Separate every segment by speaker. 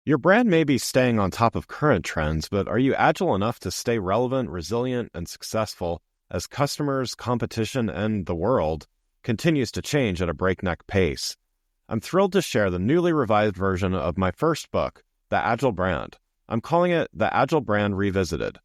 Speaker 1: Your brand may be staying on top of current trends, but are you agile enough to stay relevant, resilient, and successful as customers, competition, and the world continues to change at a breakneck pace? I'm thrilled to share the newly revised version of my first book, The Agile Brand. I'm calling it The Agile Brand Revisited.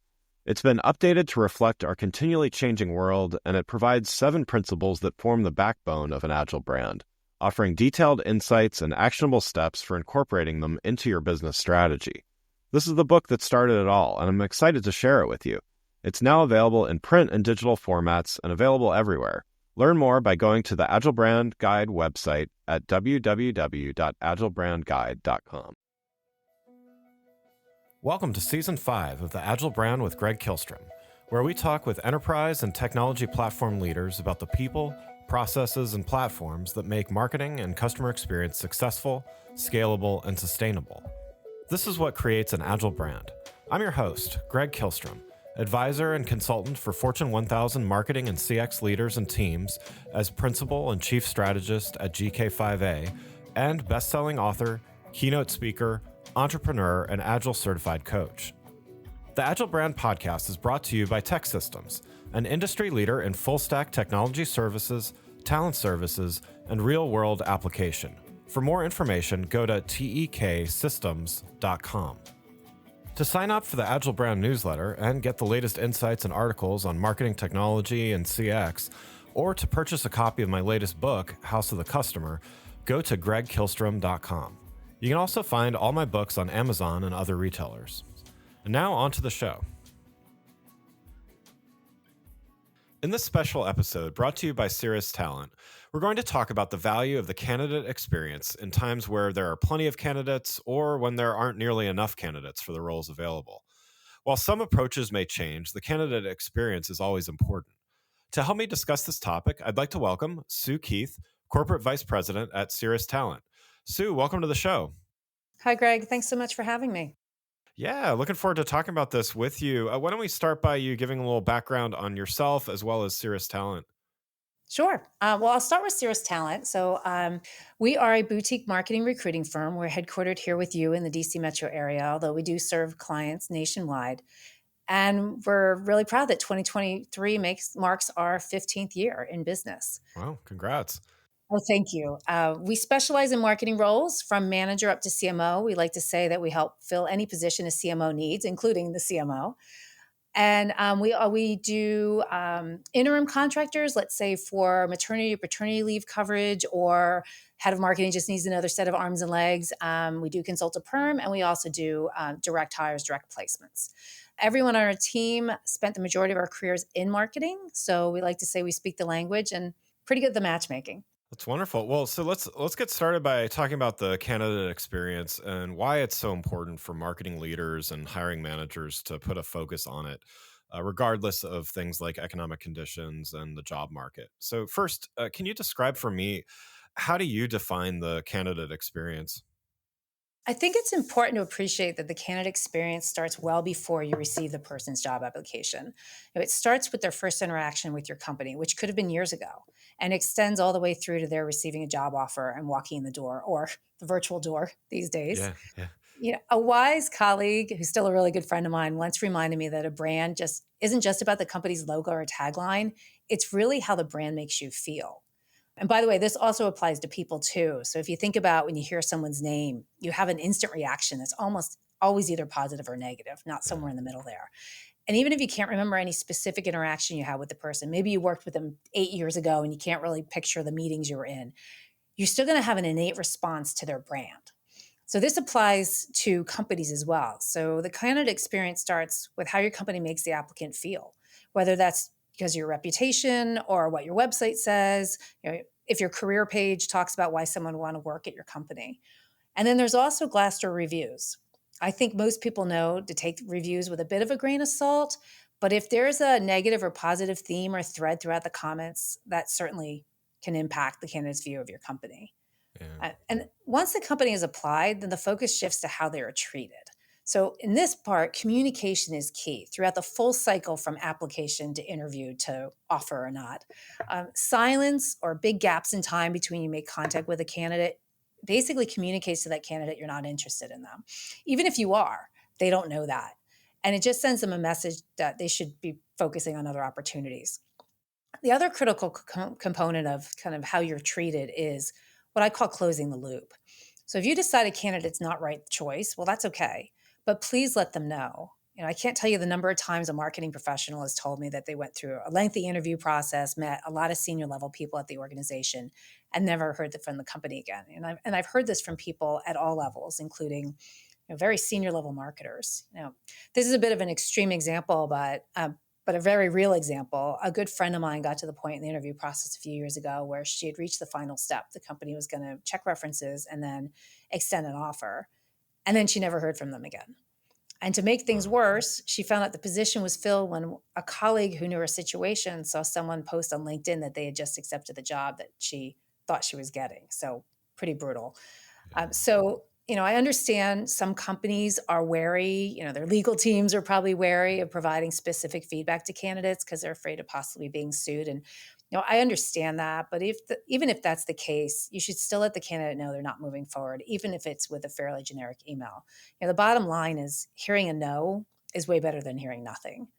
Speaker 1: It's been updated to reflect our continually changing world, and it provides 7 principles that form the backbone of an agile brand, offering detailed insights and actionable steps for incorporating them into your business strategy. This is the book that started it all, and I'm excited to share it with you. It's now available in print and digital formats and available everywhere. Learn more by going to the Agile Brand Guide website at www.agilebrandguide.com. Welcome to Season 5 of The Agile Brand with Greg Kihlstrom, where we talk with enterprise and technology platform leaders about the people, processes, and platforms that make marketing and customer experience successful, scalable, and sustainable. This is what creates an agile brand. I'm your host, Greg Kihlstrom, advisor and consultant for Fortune 1000 marketing and CX leaders and teams as principal and chief strategist at GK5A, and best-selling author, keynote speaker, entrepreneur, and Agile certified coach. The Agile Brand podcast is brought to you by TEKsystems, an industry leader in full-stack technology services, talent services, and real-world application. For more information, go to teksystems.com. To sign up for the Agile Brand newsletter and get the latest insights and articles on marketing technology and CX, or to purchase a copy of my latest book, House of the Customer, go to gregkihlstrom.com. You can also find all my books on Amazon and other retailers. And now on to the show. In this special episode brought to you by Ceres Talent, we're going to talk about the value of the candidate experience in times where there are plenty of candidates or when there aren't nearly enough candidates for the roles available. While some approaches may change, the candidate experience is always important. To help me discuss this topic, I'd like to welcome Sue Keith, Corporate Vice President at Ceres Talent. Sue, welcome to the show.
Speaker 2: Hi, Greg. Thanks so much for having me.
Speaker 1: Yeah, looking forward to talking about this with you. Why don't we start by you giving a little background on yourself as well as Ceres Talent?
Speaker 2: Sure. Well, I'll start with Ceres Talent. We are a boutique marketing recruiting firm. We're headquartered here with you in the DC metro area, although we do serve clients nationwide. And we're really proud that 2023 marks our 15th year in business.
Speaker 1: Wow, congrats.
Speaker 2: Oh, thank you. We specialize in marketing roles from manager up to CMO. We like to say that we help fill any position a CMO needs, including the CMO. And we do interim contractors, let's say for maternity or paternity leave coverage, or head of marketing just needs another set of arms and legs. We do consult to perm, and we also do direct hires, direct placements. Everyone on our team spent the majority of our careers in marketing. So we like to say we speak the language and pretty good at the matchmaking.
Speaker 1: That's wonderful. Well, so let's get started by talking about the candidate experience and why it's so important for marketing leaders and hiring managers to put a focus on it, regardless of things like economic conditions and the job market. So first, can you describe for me, how do you define the candidate experience?
Speaker 2: I think it's important to appreciate that the candidate experience starts well before you receive the person's job application. It starts with their first interaction with your company, which could have been years ago, and extends all the way through to their receiving a job offer and walking in the door, or the virtual door these days.
Speaker 1: Yeah.
Speaker 2: A wise colleague who's still a really good friend of mine once reminded me that a brand just isn't just about the company's logo or tagline. It's really how the brand makes you feel. And by the way, this also applies to people too. So if you think about when you hear someone's name, you have an instant reaction that's almost always either positive or negative, not somewhere in the middle there. And even if you can't remember any specific interaction you had with the person, maybe you worked with them 8 years ago and you can't really picture the meetings you were in, you're still going to have an innate response to their brand. So this applies to companies as well. So the candidate experience starts with how your company makes the applicant feel, whether that's because of your reputation or what your website says, if your career page talks about why someone would want to work at your company. And then there's also Glassdoor reviews. I think most people know to take reviews with a bit of a grain of salt, but if there's a negative or positive theme or thread throughout the comments, that certainly can impact the candidate's view of your company.
Speaker 1: Yeah.
Speaker 2: And once the company is applied, then the focus shifts to how they are treated. So in this part, communication is key throughout the full cycle from application to interview to offer or not. Silence or big gaps in time between you make contact with a candidate basically communicates to that candidate you're not interested in them. Even if you are, they don't know that. And it just sends them a message that they should be focusing on other opportunities. The other critical component of kind of how you're treated is what I call closing the loop. So if you decide a candidate's not right choice, well, that's okay. But please let them know. I can't tell you the number of times a marketing professional has told me that they went through a lengthy interview process, met a lot of senior level people at the organization, and never heard from the company again. And I've heard this from people at all levels, including very senior level marketers. This is a bit of an extreme example, but a very real example. A good friend of mine got to the point in the interview process a few years ago where she had reached the final step. The company was going to check references and then extend an offer. And then she never heard from them again. And to make things
Speaker 1: Wow.
Speaker 2: worse, she found out the position was filled when a colleague who knew her situation saw someone post on LinkedIn that they had just accepted the job that she thought she was getting. So pretty brutal.
Speaker 1: Yeah.
Speaker 2: I understand some companies are wary, their legal teams are probably wary of providing specific feedback to candidates because they're afraid of possibly being sued. And, I understand that. But even if that's the case, you should still let the candidate know they're not moving forward, even if it's with a fairly generic email. The bottom line is hearing a no is way better than hearing nothing.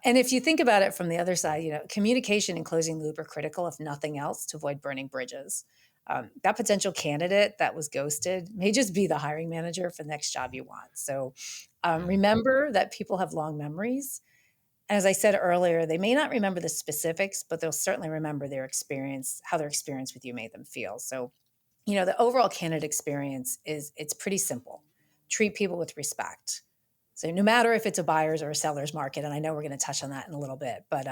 Speaker 2: And if you think about it from the other side, communication and closing the loop are critical, if nothing else, to avoid burning bridges. That potential candidate that was ghosted may just be the hiring manager for the next job you want. So
Speaker 1: Yeah.
Speaker 2: remember that people have long memories. As I said earlier, they may not remember the specifics, but they'll certainly remember their experience, how their experience with you made them feel. So, the overall candidate experience it's pretty simple. Treat people with respect. So no matter if it's a buyer's or a seller's market, and I know we're going to touch on that in a little bit, but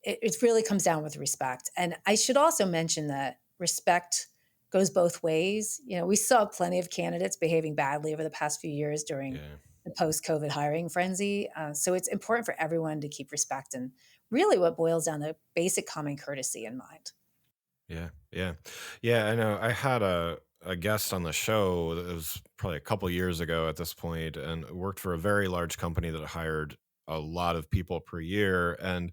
Speaker 2: it really comes down with respect. And I should also mention that respect goes both ways. We saw plenty of candidates behaving badly over the past few years during
Speaker 1: Yeah.
Speaker 2: the post-COVID hiring frenzy. So it's important for everyone to keep respect and really what boils down to basic common courtesy in mind.
Speaker 1: Yeah, yeah, yeah. I know. I had a guest on the show that was probably a couple years ago at this point, and worked for a very large company that hired a lot of people per year, and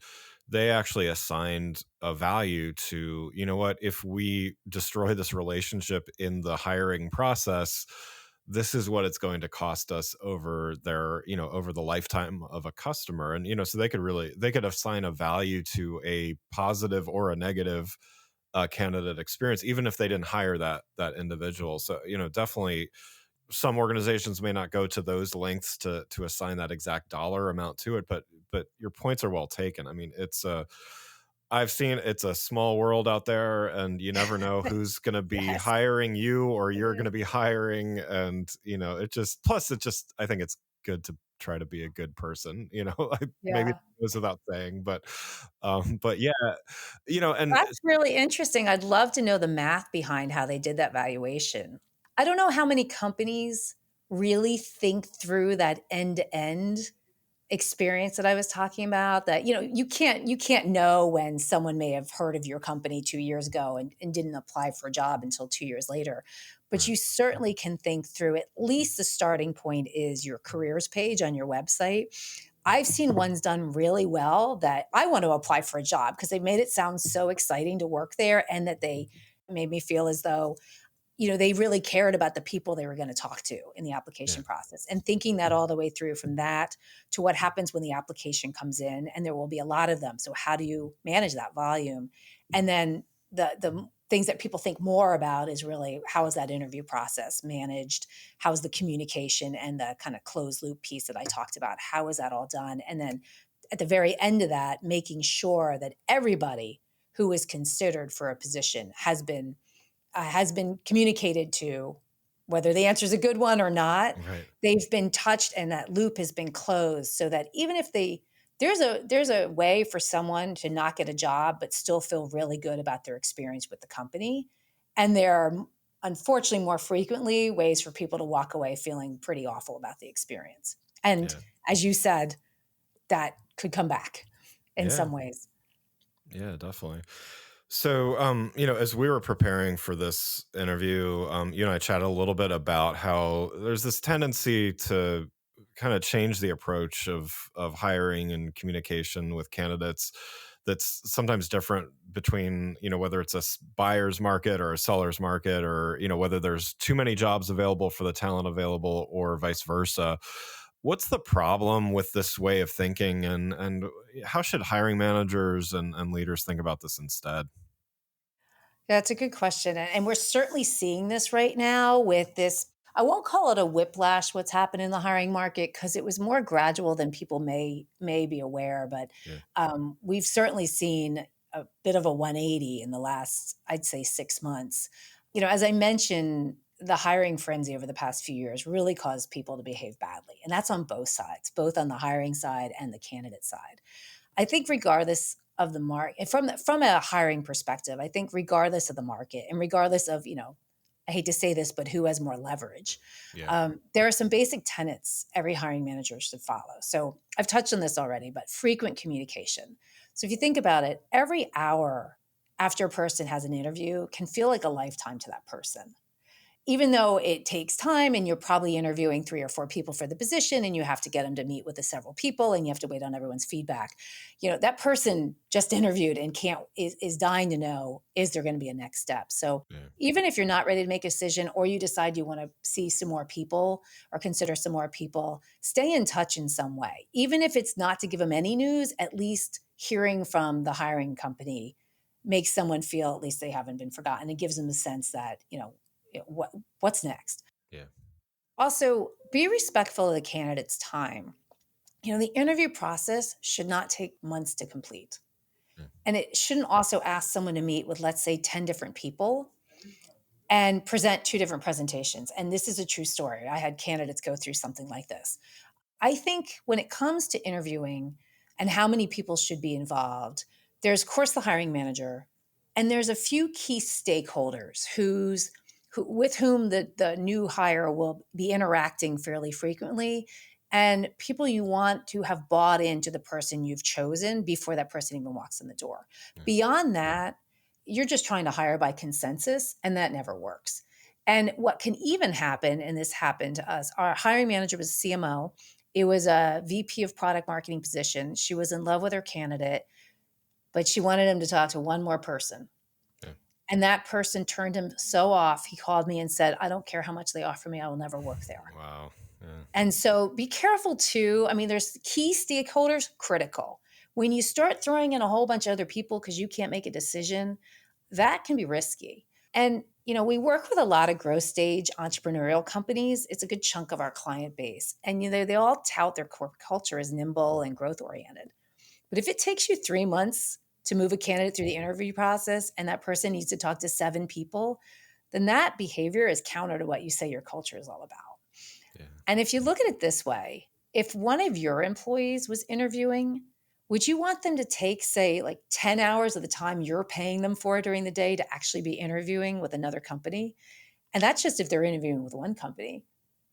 Speaker 1: they actually assigned a value to, you know what, if we destroy this relationship in the hiring process, this is what it's going to cost us over their, over the lifetime of a customer. And so they could assign a value to a positive or a negative candidate experience, even if they didn't hire that individual. So definitely some organizations may not go to those lengths to assign that exact dollar amount to it, but your points are well taken. I mean, I've seen it's a small world out there, and you never know who's going to be
Speaker 2: Yes.
Speaker 1: hiring you or you're going to be hiring. And, it just, I think it's good to try to be a good person, maybe it
Speaker 2: Yeah.
Speaker 1: goes without saying, but yeah, and
Speaker 2: That's really interesting. I'd love to know the math behind how they did that valuation. I don't know how many companies really think through that end-to-end experience that I was talking about, that you can't know when someone may have heard of your company 2 years ago and didn't apply for a job until 2 years later. But
Speaker 1: right.
Speaker 2: you certainly can think through, at least the starting point is your careers page on your website. I've seen ones done really well that I want to apply for a job because they made it sound so exciting to work there, and that they made me feel as though they really cared about the people they were going to talk to in the
Speaker 1: Yeah.
Speaker 2: application process, and thinking that all the way through from that to what happens when the application comes in. And there will be a lot of them. So how do you manage that volume? And then the things that people think more about is really, how is that interview process managed? How is the communication and the kind of closed loop piece that I talked about? How is that all done? And then at the very end of that, making sure that everybody who is considered for a position has been communicated to, whether the answer is a good one or not.
Speaker 1: Right.
Speaker 2: They've been touched and that loop has been closed, so that even if there's a way for someone to not get a job but still feel really good about their experience with the company. And there are, unfortunately, more frequently ways for people to walk away feeling pretty awful about the experience. And
Speaker 1: Yeah.
Speaker 2: as you said, that could come back in
Speaker 1: Yeah.
Speaker 2: some ways.
Speaker 1: Yeah, definitely. So, as we were preparing for this interview, you and I chatted a little bit about how there's this tendency to kind of change the approach of hiring and communication with candidates that's sometimes different between, whether it's a buyer's market or a seller's market, or, whether there's too many jobs available for the talent available or vice versa. What's the problem with this way of thinking, and how should hiring managers and leaders think about this instead?
Speaker 2: That's a good question. And we're certainly seeing this right now with this. I won't call it a whiplash, what's happened in the hiring market, because it was more gradual than people may be aware. But
Speaker 1: Yeah.
Speaker 2: we've certainly seen a bit of a 180 in the last, I'd say, 6 months. As I mentioned, the hiring frenzy over the past few years really caused people to behave badly. And that's on both sides, both on the hiring side and the candidate side. I think regardless of the market, from a hiring perspective, I think regardless of the market and regardless of, I hate to say this, but who has more leverage,
Speaker 1: Yeah.
Speaker 2: there are some basic tenets every hiring manager should follow. So I've touched on this already, but frequent communication. So if you think about it, every hour after a person has an interview can feel like a lifetime to that person, even though it takes time and you're probably interviewing 3 or 4 people for the position and you have to get them to meet with the several people and you have to wait on everyone's feedback. That person just interviewed and is dying to know, is there going to be a next step? So
Speaker 1: Yeah.
Speaker 2: even if you're not ready to make a decision or you decide you want to see some more people or consider some more people, stay in touch in some way. Even if it's not to give them any news, at least hearing from the hiring company makes someone feel at least they haven't been forgotten. It gives them a sense that, what's next.
Speaker 1: Yeah.
Speaker 2: Also, be respectful of the candidate's time. The interview process should not take months to complete.
Speaker 1: Yeah.
Speaker 2: And it shouldn't also ask someone to meet with, let's say, 10 different people and present 2 different presentations. And this is a true story. I had candidates go through something like this. I think when it comes to interviewing and how many people should be involved, there's, of course, the hiring manager, and there's a few key stakeholders with whom the new hire will be interacting fairly frequently, and people you want to have bought into the person you've chosen before that person even walks in the door.
Speaker 1: Yeah.
Speaker 2: Beyond that, you're just trying to hire by consensus, and that never works. And what can even happen, and this happened to us, our hiring manager was a CMO. It was a VP of product marketing position. She was in love with her candidate, but she wanted him to talk to one more person.
Speaker 1: Yeah.
Speaker 2: And that person turned him so off. He called me and said, I don't care how much they offer me, I will never work there.
Speaker 1: Wow. Yeah.
Speaker 2: And so be careful too. I mean, there's key stakeholders, critical. When you start throwing in a whole bunch of other people because you can't make a decision, that can be risky. And, we work with a lot of growth stage entrepreneurial companies. It's a good chunk of our client base. And, they all tout their corporate culture as nimble and growth oriented. But if it takes you 3 months to move a candidate through the interview process and that person needs to talk to 7 people, then that behavior is counter to what you say your culture is all about.
Speaker 1: Yeah.
Speaker 2: And if you look at it this way, if one of your employees was interviewing, would you want them to take, say, like 10 hours of the time you're paying them for during the day to actually be interviewing with another company? And that's just if they're interviewing with one company,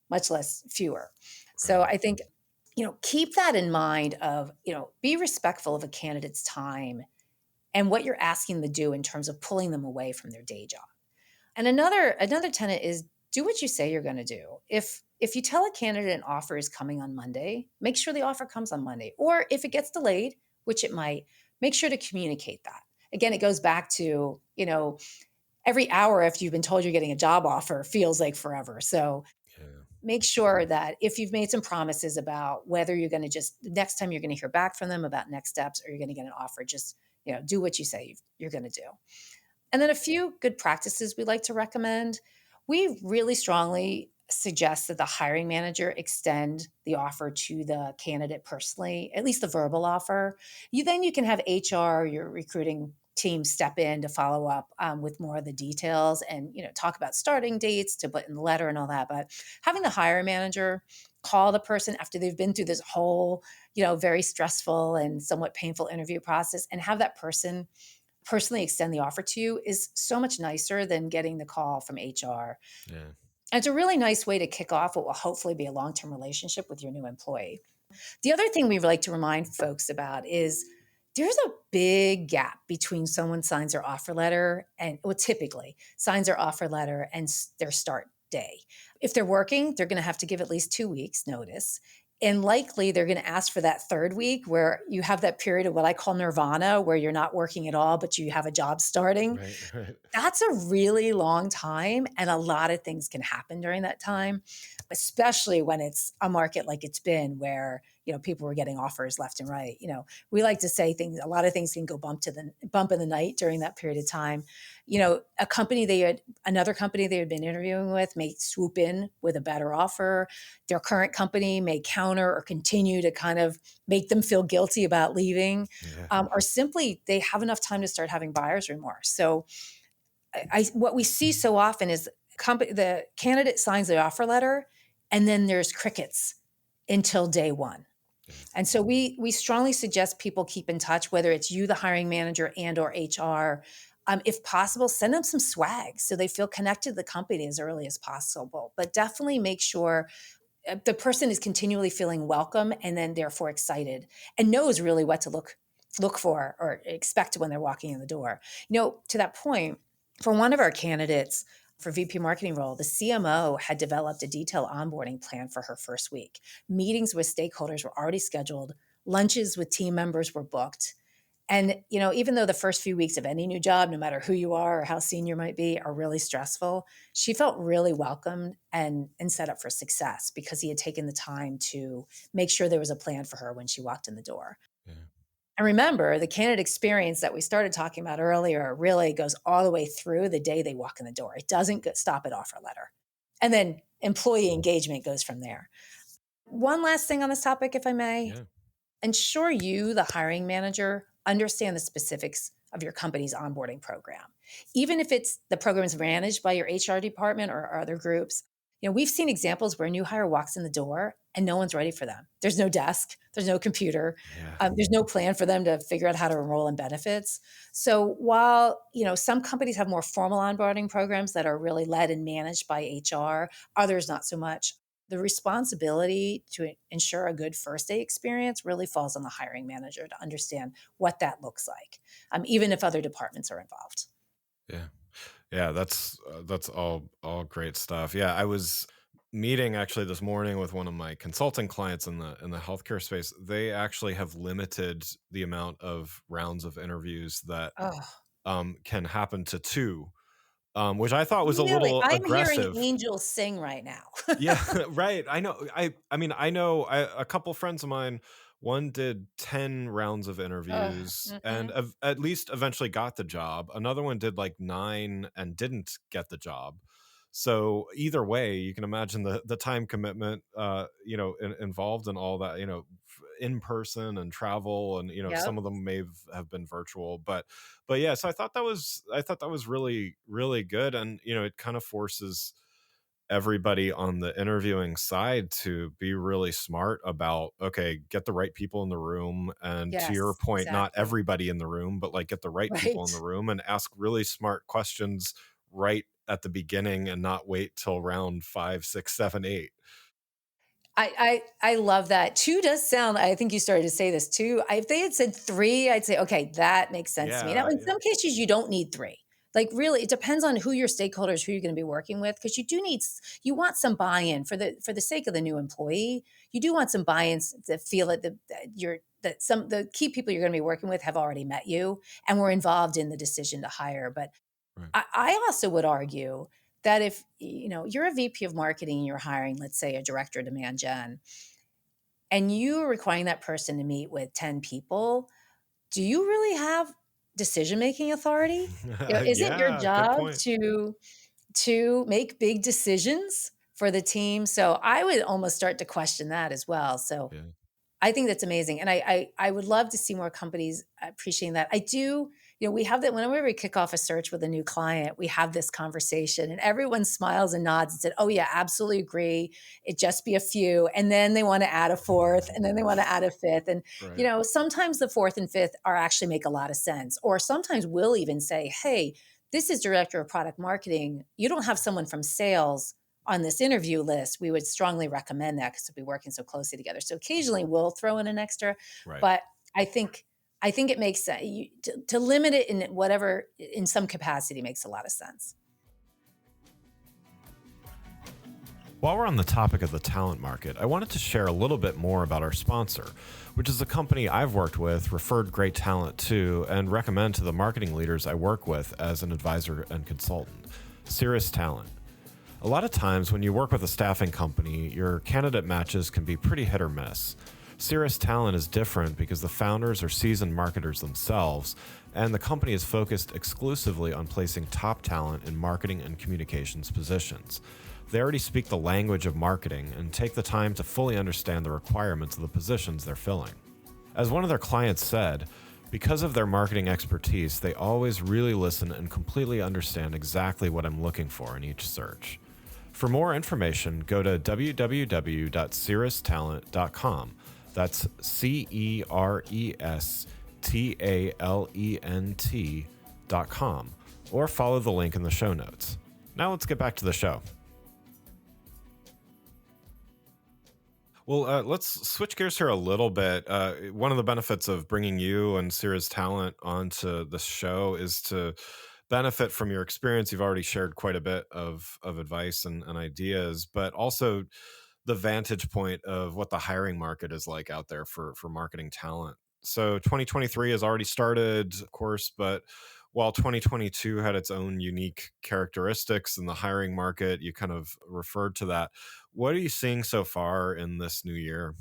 Speaker 2: much less fewer. So
Speaker 1: Right.
Speaker 2: I think, keep that in mind of, be respectful of a candidate's time and what you're asking them to do in terms of pulling them away from their day job. And another tenet is do what you say you're going to do. If you tell a candidate an offer is coming on Monday, make sure the offer comes on Monday. Or if it gets delayed, which it might, make sure to communicate that. Again, it goes back to, every hour after you've been told you're getting a job offer feels like forever. So
Speaker 1: Yeah.
Speaker 2: make sure that if you've made some promises about whether you're going to just next time you're going to hear back from them about next steps or you're going to get an offer, just, do what you say you're going to do. And then a few good practices we like to recommend. We really strongly suggest that the hiring manager extend the offer to the candidate personally, at least the verbal offer. Then you can have HR, your recruiting team, step in to follow up with more of the details and talk about starting dates to put in the letter and all that. But having the hiring manager call the person after they've been through this whole very stressful and somewhat painful interview process and have that person personally extend the offer to you is so much nicer than getting the call from HR.
Speaker 1: Yeah.
Speaker 2: And it's a really nice way to kick off what will hopefully be a long-term relationship with your new employee. The other thing we like to remind folks about is there's a big gap between someone signs their offer letter and, well, typically signs their offer letter and their start day. If they're working, they're going to have to give at least 2 weeks notice. And likely they're going to ask for that third week where you have that period of what I call nirvana, where you're not working at all, but you have a job starting.
Speaker 1: Right, right.
Speaker 2: That's a really long time, and a lot of things can happen during that time, especially when it's a market like it's been where, people were getting offers left and right. We like to say things, a lot of things can go bump in the night during that period of time. Another company they had been interviewing with may swoop in with a better offer. Their current company may counter or continue to kind of make them feel guilty about leaving,
Speaker 1: Yeah.
Speaker 2: or simply they have enough time to start having buyer's remorse. So what we see so often is the candidate signs the offer letter, and then there's crickets until day one.
Speaker 1: Yeah.
Speaker 2: And so we strongly suggest people keep in touch, whether it's you, the hiring manager, and or HR. If possible, send them some swag so they feel connected to the company as early as possible. But definitely make sure the person is continually feeling welcome and then therefore excited and knows really what to look for or expect when they're walking in the door. To that point, for one of our candidates for VP marketing role, the CMO had developed a detailed onboarding plan for her first week. Meetings with stakeholders were already scheduled, lunches with team members were booked. And, even though the first few weeks of any new job, no matter who you are or how senior might be, are really stressful, she felt really welcomed and set up for success because he had taken the time to make sure there was a plan for her when she walked in the door.
Speaker 1: Yeah.
Speaker 2: And remember, the candidate experience that we started talking about earlier really goes all the way through the day they walk in the door. It doesn't stop at offer letter. And then employee engagement goes from there. One last thing on this topic, if I may.
Speaker 1: Yeah.
Speaker 2: Ensure you, the hiring manager, understand the specifics of your company's onboarding program. Even if it's the program is managed by your HR department or other groups, we've seen examples where a new hire walks in the door and no one's ready for them. There's no desk, there's no computer,
Speaker 1: Yeah.
Speaker 2: there's no plan for them to figure out how to enroll in benefits. So while some companies have more formal onboarding programs that are really led and managed by HR, others not so much. The responsibility to ensure a good first day experience really falls on the hiring manager to understand what that looks like, even if other departments are involved.
Speaker 1: Yeah. Yeah, that's all great stuff. Yeah, I was meeting actually this morning with one of my consulting clients in the healthcare space. They actually have limited the amount of rounds of interviews that
Speaker 2: Oh,
Speaker 1: can happen to two, which I thought was a
Speaker 2: really?
Speaker 1: little
Speaker 2: I'm hearing
Speaker 1: aggressive.
Speaker 2: angels sing right now.
Speaker 1: Yeah, right. I know. I mean, I know a couple friends of mine, one did 10 rounds of interviews and
Speaker 2: Mhm.
Speaker 1: at least eventually got the job. Another one did like 9 and didn't get the job. So either way, you can imagine the time commitment involved in all that, in person and travel, and some
Speaker 2: Yep.
Speaker 1: of them have been virtual, but yeah, so I thought that was really really good, and it kind of forces everybody on the interviewing side to be really smart about, okay, get the right people in the room, and to your
Speaker 2: Yes,
Speaker 1: point, not
Speaker 2: exactly.
Speaker 1: everybody in the room, but like get the right people in
Speaker 2: Right.
Speaker 1: the room and ask really smart questions right at the beginning and not wait till round 5, 6, 7, 8.
Speaker 2: I love that. 2 does sound, I think you started to say this too. If they had said 3, I'd say, "Okay, that makes sense to me." Now,
Speaker 1: Yeah,
Speaker 2: in
Speaker 1: yeah,
Speaker 2: some cases, you don't need 3. Like, really, it depends on who your stakeholders, who you're gonna be working with, because you do need you want some buy-in for the sake of the new employee. You do want some buy-ins to feel that some the key people you're gonna be working with have already met you and were involved in the decision to hire. But
Speaker 1: right.
Speaker 2: I also would argue that if, you're a VP of marketing and you're hiring, let's say, a director of demand gen, and you are requiring that person to meet with 10 people, do you really have decision-making authority? Isn't your
Speaker 1: Yeah, good
Speaker 2: job
Speaker 1: point.
Speaker 2: to make big decisions for the team? So I would almost start to question that as well. So
Speaker 1: Yeah.
Speaker 2: I think that's amazing, and I would love to see more companies appreciating that. I do, we have that whenever we kick off a search with a new client, we have this conversation, and everyone smiles and nods and said, "Oh yeah, absolutely agree. It just be a few," and then they want to add a fourth, and then they want to add a fifth, and
Speaker 1: Right.
Speaker 2: sometimes the fourth and fifth are actually make a lot of sense, or sometimes we'll even say, "Hey, this is director of product marketing. You don't have someone from sales on this interview list, we would strongly recommend that because we'll be working so closely together." So occasionally we'll throw in an extra,
Speaker 1: Right.
Speaker 2: but I think I think it makes sense to limit it in whatever in some capacity makes a lot of sense.
Speaker 1: While we're on the topic of the talent market, I wanted to share a little bit more about our sponsor, which is a company I've worked with, referred great talent to, and recommend to the marketing leaders I work with as an advisor and consultant, Ceres Talent. A lot of times when you work with a staffing company, your candidate matches can be pretty hit or miss. Ceres Talent is different because the founders are seasoned marketers themselves, and the company is focused exclusively on placing top talent in marketing and communications positions. They already speak the language of marketing and take the time to fully understand the requirements of the positions they're filling. As one of their clients said, because of their marketing expertise, they always really listen and completely understand exactly what I'm looking for in each search. For more information, go to www.cerestalent.com. That's CeresTalent.com, or follow the link in the show notes. Now let's get back to the show. Well, let's switch gears here a little bit. One of the benefits of bringing you and Ceres Talent onto the show is to benefit from your experience. You've already shared quite a bit of advice and ideas, but also the vantage point of what the hiring market is like out there for marketing talent. So 2023 has already started, of course, but while 2022 had its own unique characteristics in the hiring market, you kind of referred to that. What are you seeing so far in this new year?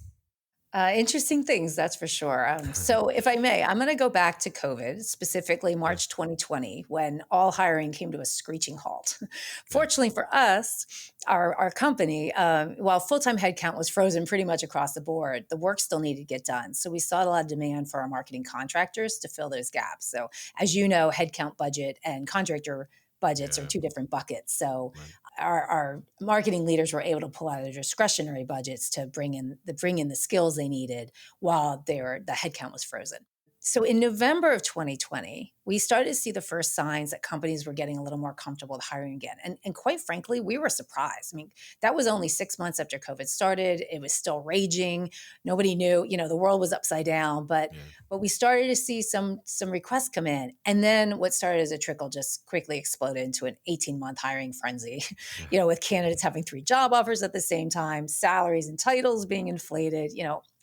Speaker 2: Interesting things, that's for sure. So, if I may, I'm going to go back to COVID, specifically
Speaker 1: Yeah,
Speaker 2: March 2020, when all hiring came to a screeching halt.
Speaker 1: yeah,
Speaker 2: Fortunately for us, our company, while full time headcount was frozen pretty much across the board, the work still needed to get done. So, we saw a lot of demand for our marketing contractors to fill those gaps. So, as you know, headcount budget and contractor budgets are
Speaker 1: yeah,
Speaker 2: two different buckets. So,
Speaker 1: right.
Speaker 2: our marketing leaders were able to pull out their discretionary budgets to bring in the skills they needed while the headcount was frozen. So in November of 2020, we started to see the first signs that companies were getting a little more comfortable with hiring again. And quite frankly, we were surprised. I mean, that was only 6 months after COVID started. It was still raging. Nobody knew, the world was upside down, but
Speaker 1: Yeah,
Speaker 2: but we started to see some requests come in. And then what started as a trickle just quickly exploded into an 18-month hiring frenzy,
Speaker 1: yeah,
Speaker 2: with candidates having 3 job offers at the same time, salaries and titles being inflated.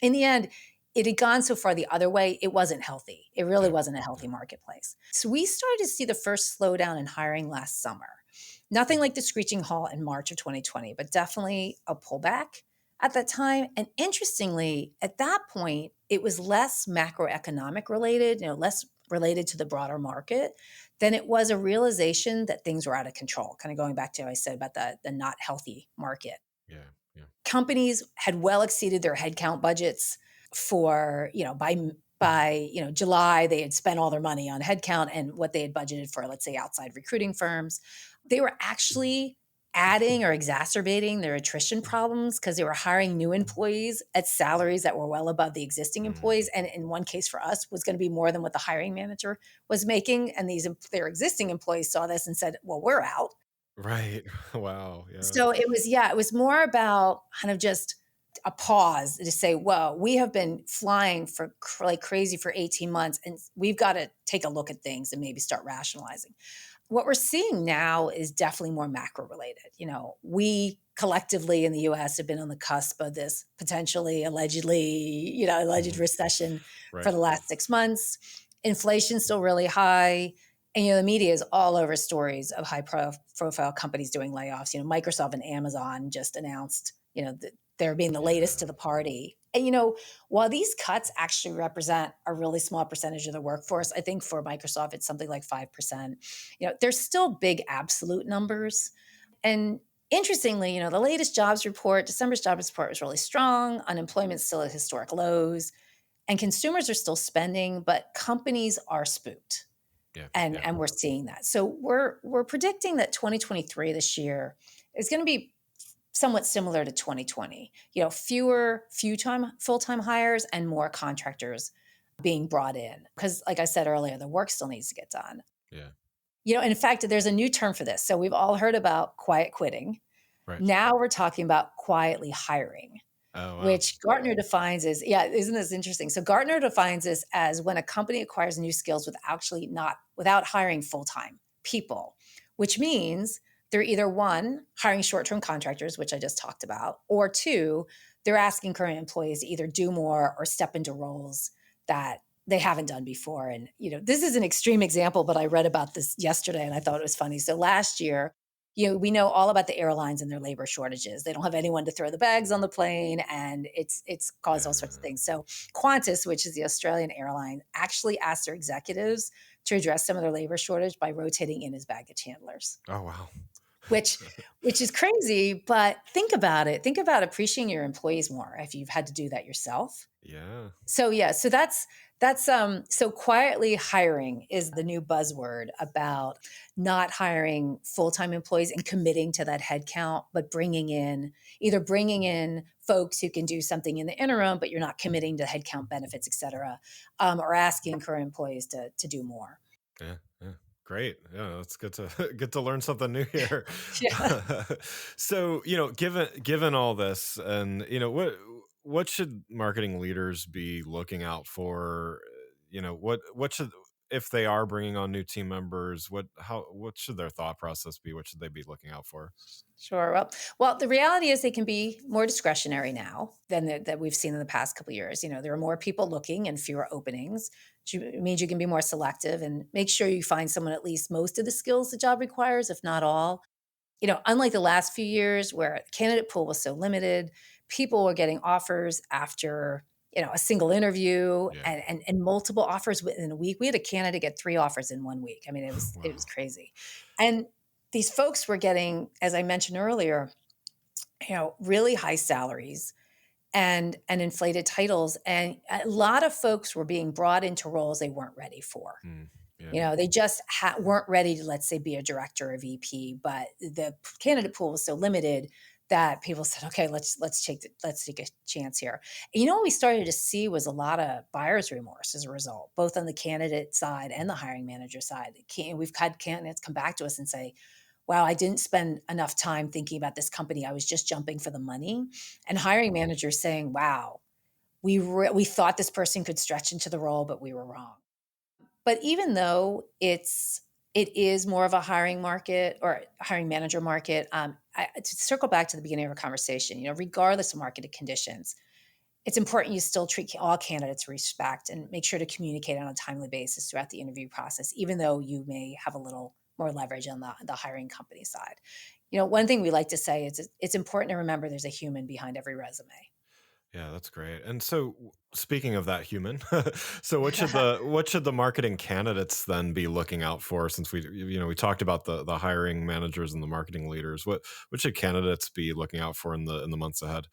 Speaker 2: In the end, it had gone so far the other way, it wasn't healthy. It really
Speaker 1: yeah,
Speaker 2: wasn't a healthy marketplace. So we started to see the first slowdown in hiring last summer. Nothing like the screeching halt in March of 2020, but definitely a pullback at that time. And interestingly, at that point, it was less macroeconomic related, less related to the broader market than it was a realization that things were out of control. Kind of going back to what I said about the not healthy market.
Speaker 1: yeah, yeah,
Speaker 2: Companies had well exceeded their headcount budgets for, by July, they had spent all their money on headcount and what they had budgeted for, let's say, outside recruiting firms. They were actually adding or exacerbating their attrition problems because they were hiring new employees at salaries that were well above the existing
Speaker 1: mm,
Speaker 2: employees, and in one case for us was going to be more than what the hiring manager was making. And their existing employees saw this and said, well, we're out.
Speaker 1: right. Wow. Yeah,
Speaker 2: So it was more about kind of just a pause to say, "Whoa, we have been flying like crazy for 18 months, and we've got to take a look at things and maybe start rationalizing." What we're seeing now is definitely more macro related. We collectively in the US have been on the cusp of this potentially allegedly, alleged
Speaker 1: mhm,
Speaker 2: recession for
Speaker 1: right.
Speaker 2: the last 6 months. Inflation's still really high. And the media is all over stories of high profile companies doing layoffs. Microsoft and Amazon just announced, that they're being the latest
Speaker 1: Yeah,
Speaker 2: to the party. And while these cuts actually represent a really small percentage of the workforce, I think for Microsoft it's something like 5%. There's still big absolute numbers. And interestingly, the latest jobs report, December's jobs report was really strong. Unemployment's still at historic lows, and consumers are still spending, but companies are spooked,
Speaker 1: yeah,
Speaker 2: and
Speaker 1: yeah,
Speaker 2: and we're seeing that. So we're predicting that 2023 this year is going to be somewhat similar to 2020. Fewer full-time hires and more contractors being brought in because, like I said earlier, the work still needs to get done.
Speaker 1: yeah,
Speaker 2: In fact, there's a new term for this. So we've all heard about quiet quitting.
Speaker 1: right.
Speaker 2: Now we're talking about quietly hiring,
Speaker 1: Oh, wow.
Speaker 2: which Gartner defines as, yeah, isn't this interesting? So Gartner defines this as when a company acquires new skills without hiring full-time people, which means They're either one, hiring short-term contractors, which I just talked about, or two, they're asking current employees to either do more or step into roles that they haven't done before. And, this is an extreme example, but I read about this yesterday and I thought it was funny. So last year, we know all about the airlines and their labor shortages. They don't have anyone to throw the bags on the plane, and it's caused all sorts of
Speaker 1: Yeah.
Speaker 2: things. So Qantas, which is the Australian airline, actually asked their executives to address some of their labor shortage by rotating in as baggage handlers,
Speaker 1: Oh, wow.
Speaker 2: which which is crazy. But think about it. Think about appreciating your employees more if you've had to do that yourself.
Speaker 1: Yeah.
Speaker 2: So yeah, so that's quietly hiring is the new buzzword about not hiring full-time employees and committing to that headcount, but bringing in folks who can do something in the interim, but you're not committing to headcount benefits, et cetera, or asking current employees to do more.
Speaker 1: Yeah, yeah. Great. Yeah, that's good to good to learn something new here.
Speaker 2: Yeah.
Speaker 1: So, given all this and what should marketing leaders be looking out for? What should if they are bringing on new team members, what should their thought process be? What should they be looking out for?
Speaker 2: Sure. Well, the reality is they can be more discretionary now than that we've seen in the past couple of years. There are more people looking and fewer openings, which means you can be more selective and make sure you find someone at least most of the skills the job requires, if not all. Unlike the last few years where the candidate pool was so limited, people were getting offers after, a single interview
Speaker 1: Yeah.
Speaker 2: and multiple offers within a week. We had a candidate get 3 offers in 1 week. I mean, it was
Speaker 1: Wow.
Speaker 2: crazy. And these folks were getting, as I mentioned earlier, really high salaries and inflated titles. And a lot of folks were being brought into roles they weren't ready for.
Speaker 1: Mm, yeah.
Speaker 2: They just weren't ready to, let's say, be a director or VP, but the candidate pool was so limited that people said, "Okay, let's take a chance here." And what we started to see was a lot of buyer's remorse as a result, both on the candidate side and the hiring manager side. We've had candidates come back to us and say, "Wow, I didn't spend enough time thinking about this company. I was just jumping for the money." And hiring managers saying, "Wow, we thought this person could stretch into the role, but we were wrong." But even though it is more of a hiring market or hiring manager market, to circle back to the beginning of our conversation, regardless of market conditions, it's important you still treat all candidates with respect and make sure to communicate on a timely basis throughout the interview process, even though you may have a little more leverage on the hiring company side. One thing we like to say is it's important to remember there's a human behind every resume.
Speaker 1: Yeah, that's great. And so, speaking of that human, so what should the marketing candidates then be looking out for? Since we talked about the hiring managers and the marketing leaders, what should candidates be looking out for in the months ahead?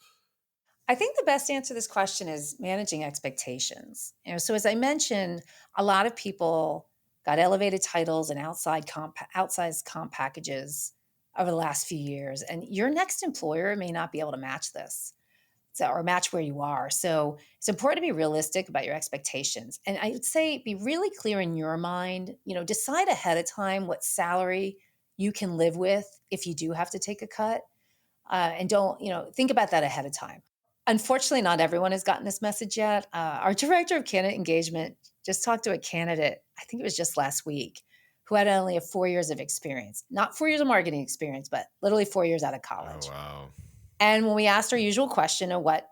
Speaker 2: I think the best answer to this question is managing expectations. So as I mentioned, a lot of people got elevated titles and outsized comp packages over the last few years, and your next employer may not be able to match this, or match where you are. So it's important to be realistic about your expectations, and I would say be really clear in your mind. Decide ahead of time what salary you can live with if you do have to take a cut, and don't think about that ahead of time. Unfortunately, not everyone has gotten this message yet. Our director of candidate engagement just talked to a candidate, I think it was just last week, who had only 4 years of experience, not 4 years of marketing experience, but literally 4 years out of
Speaker 1: Oh,
Speaker 2: college.
Speaker 1: wow.
Speaker 2: And when we asked our usual question of what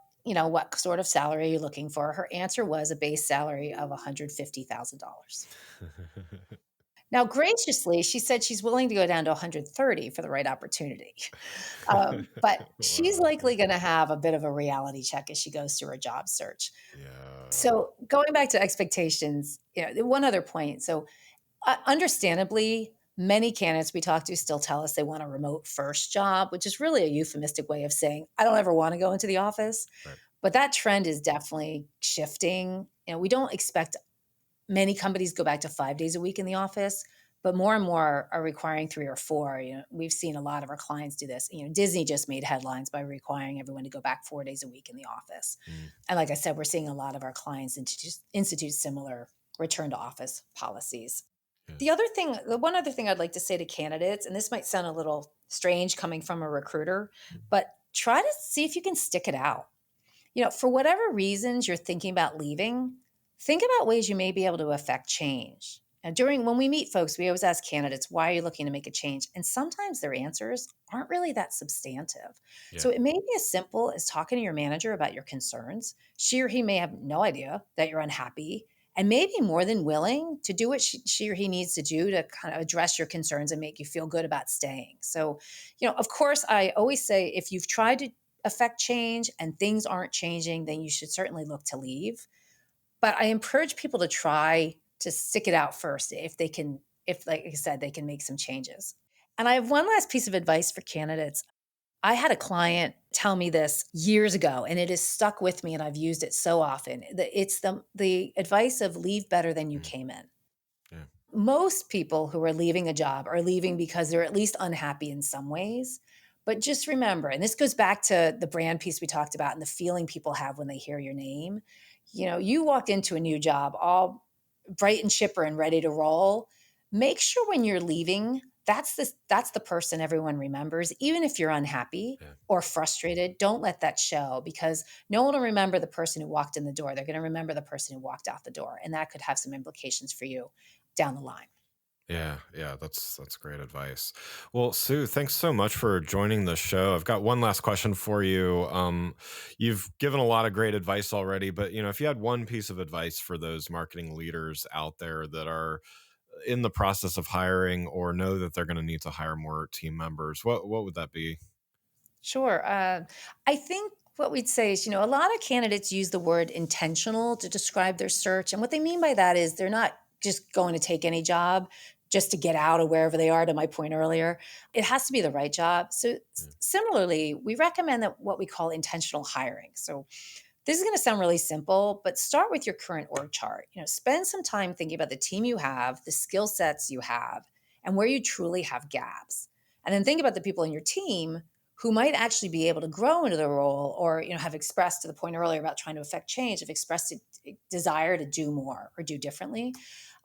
Speaker 2: sort of salary are you looking for, her answer was a base salary of $150,000. Now, graciously, she said she's willing to go down to 130 for the right opportunity. But she's
Speaker 1: Wow.
Speaker 2: likely going to have a bit of a reality check as she goes through her job search.
Speaker 1: Yeah.
Speaker 2: So, going back to expectations, one other point. So, understandably, many candidates we talk to still tell us they want a remote first job, which is really a euphemistic way of saying, I don't ever want to go into the office.
Speaker 1: Right.
Speaker 2: But that trend is definitely shifting. We don't expect many companies go back to 5 days a week in the office, but more and more are requiring 3 or 4. We've seen a lot of our clients do this. Disney just made headlines by requiring everyone to go back 4 days a week in the office.
Speaker 1: Mm,
Speaker 2: And like I said, we're seeing a lot of our clients institute similar return to office policies.
Speaker 1: yeah.
Speaker 2: The one other thing I'd like to say to candidates, and this might sound a little strange coming from a recruiter, but try to see if you can stick it out. For whatever reasons you're thinking about leaving, think about ways you may be able to affect change. And when we meet folks, we always ask candidates, why are you looking to make a change? And sometimes their answers aren't really that substantive.
Speaker 1: Yeah.
Speaker 2: So it may be as simple as talking to your manager about your concerns. She or he may have no idea that you're unhappy and may be more than willing to do what she or he needs to do to kind of address your concerns and make you feel good about staying. So, of course, I always say if you've tried to affect change and things aren't changing, then you should certainly look to leave. But I encourage people to try to stick it out first if they can, if, like I said, they can make some changes. And I have one last piece of advice for candidates. I had a client tell me this years ago, and it has stuck with me, and I've used it so often. It's the advice of leave better than you
Speaker 1: Mm,
Speaker 2: came in.
Speaker 1: yeah.
Speaker 2: Most people who are leaving a job are leaving because they're at least unhappy in some ways. But just remember, and this goes back to the brand piece we talked about and the feeling people have when they hear your name. You walked into a new job all bright and chipper and ready to roll. Make sure when you're leaving, that's the person everyone remembers, even if you're unhappy
Speaker 1: Yeah.
Speaker 2: or frustrated. Don't let that show, because no one will remember the person who walked in the door. They're going to remember the person who walked out the door, and that could have some implications for you down the line.
Speaker 1: Yeah, yeah, that's great advice. Well, Sue, thanks so much for joining the show. I've got one last question for you. You've given a lot of great advice already, but if you had one piece of advice for those marketing leaders out there that are in the process of hiring or know that they're going to need to hire more team members, what would that be?
Speaker 2: Sure. I think what we'd say is, a lot of candidates use the word intentional to describe their search. And what they mean by that is they're not just going to take any job just to get out of wherever they are, to my point earlier. It has to be the right job. So,
Speaker 1: Yeah,
Speaker 2: similarly, we recommend that what we call intentional hiring. So, this is going to sound really simple, but start with your current org chart. Spend some time thinking about the team you have, the skill sets you have, and where you truly have gaps. And then think about the people in your team who might actually be able to grow into the role, or have expressed, to the point earlier about trying to affect change, have expressed a desire to do more or do differently,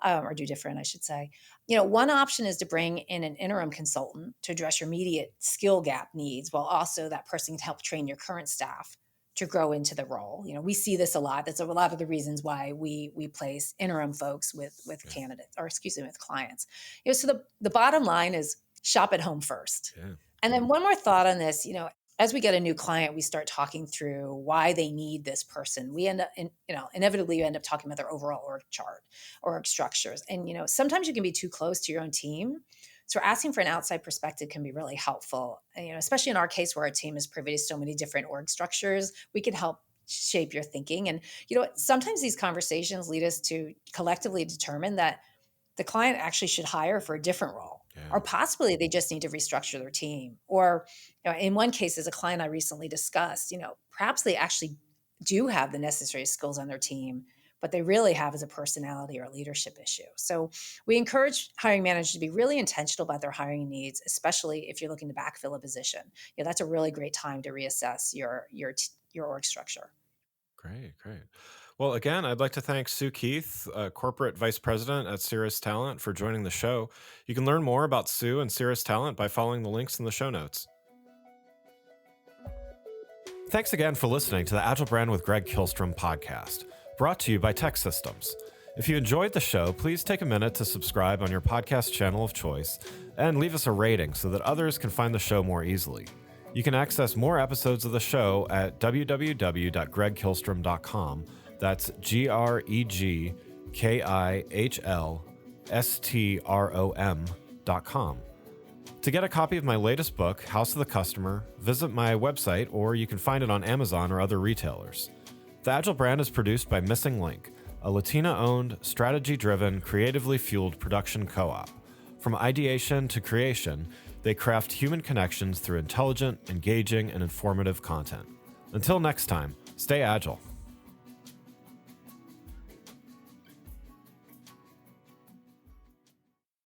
Speaker 2: or do different, I should say. One option is to bring in an interim consultant to address your immediate skill gap needs, while also that person can help train your current staff to grow into the role. We see this a lot. That's a lot of the reasons why we place interim folks with
Speaker 1: yeah,
Speaker 2: candidates, or excuse me, with clients. So the bottom line is shop at home first.
Speaker 1: yeah,
Speaker 2: And then one more thought on this, as we get a new client, we start talking through why they need this person. We end up inevitably you end up talking about their overall org chart or org structures. And sometimes you can be too close to your own team. So asking for an outside perspective can be really helpful. And, especially in our case where our team is privy to so many different org structures, we can help shape your thinking. And sometimes these conversations lead us to collectively determine that the client actually should hire for a different role,
Speaker 1: yeah,
Speaker 2: or possibly they just need to restructure their team. Or in one case, as a client I recently discussed, perhaps they actually do have the necessary skills on their team, but they really have as a personality or a leadership issue. So we encourage hiring managers to be really intentional about their hiring needs, especially if you're looking to backfill a position. That's a really great time to reassess your org structure.
Speaker 1: great, great. Well, again, I'd like to thank Sue Keith, Corporate Vice President at Ceres Talent, for joining the show. You can learn more about Sue and Ceres Talent by following the links in the show notes. Thanks again for listening to the Agile Brand with Greg Kihlstrom podcast, brought to you by Tech Systems. If you enjoyed the show, please take a minute to subscribe on your podcast channel of choice and leave us a rating so that others can find the show more easily. You can access more episodes of the show at www.gregkihlstrom.com. That's GregKihlstrom.com. To get a copy of my latest book, House of the Customer, visit my website, or you can find it on Amazon or other retailers. The Agile Brand is produced by Missing Link, a Latina-owned, strategy-driven, creatively fueled production co-op. From ideation to creation, they craft human connections through intelligent, engaging, and informative content. Until next time, stay agile.